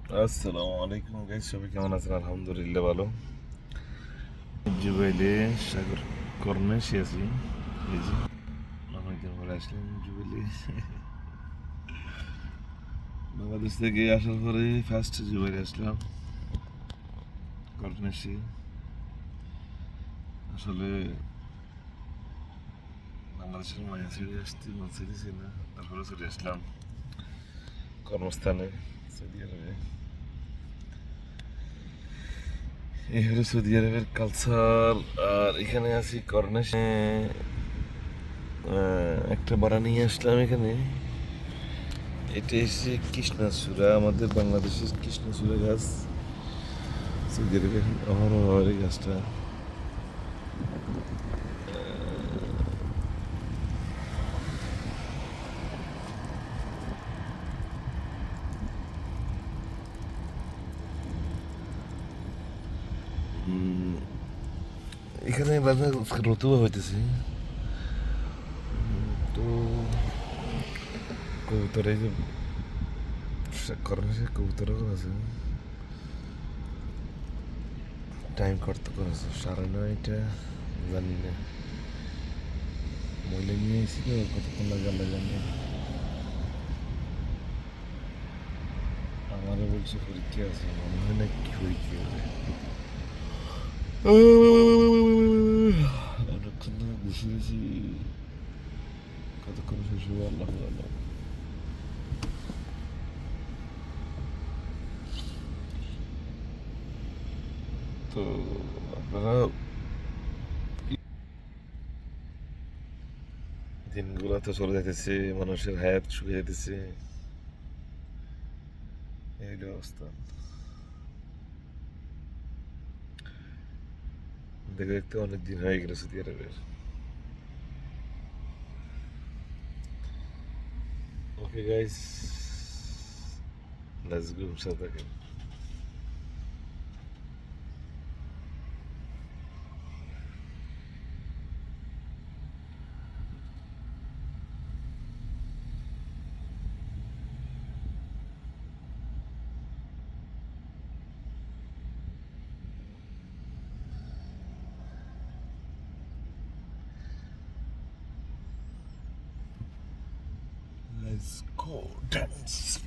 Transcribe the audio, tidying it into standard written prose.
আসসালামু আলাইকুম গাইস, সবাই কেমন আছেন? আলহামদুলিল্লাহ ভালো। জুবাইলে সাগর কর্ণেশে আছি। এই যে অনেকদিন পরে আসলাম জুবাইলে। বাংলাদেশ থেকে আসার পরে ফার্স্ট জুবাইলে আসলাম কর্ণেশে। আসলে বাংলাদেশের মায়া ছেড়ে আসতে মন চাইছে না, তারপরে চলে আসলাম কর্মস্থানে সৌদি আরবে। এই হলো সৌদি আরবের কালচার। আর এখানে আছি কর্ণেশে। একটা বাড়া নিয়ে আসলাম এখানে। এটা এসে কৃষ্ণচূড়া, আমাদের বাংলাদেশের কৃষ্ণচূড়া গাছ। সৌদি আরবে এখন অহরহ এই গাছটা। এখানে বাজার রতুয়া হইতেছে। তো কবুতর, এই যে কর্ণেশে কবুতর আছে। টাইম করতে করেছে 9:30, জানি না। মহিলা নিয়ে এসেছিল, কতক্ষণ লাগে আল্লাহ জানে। আমারও বলছে পরীক্ষা আছে, মনে হয় না কি পরীক্ষা হবে। অনেকক্ষণ ধরে বসে গেছি, কতক্ষণ শেষ হবে আল্লাহ আল্লাহ। তো আপনারা দিনগুলো তো চলে যেতেছে, মানুষের হায়াত শুকিয়ে যেতেছে, এই হলো অবস্থা। দেখে দেখতে অনেক দিন হয়ে গেল সৌদি আরবের। ওকে গাইস, লেটস গো, সাথে থাকেন। Let's go dance.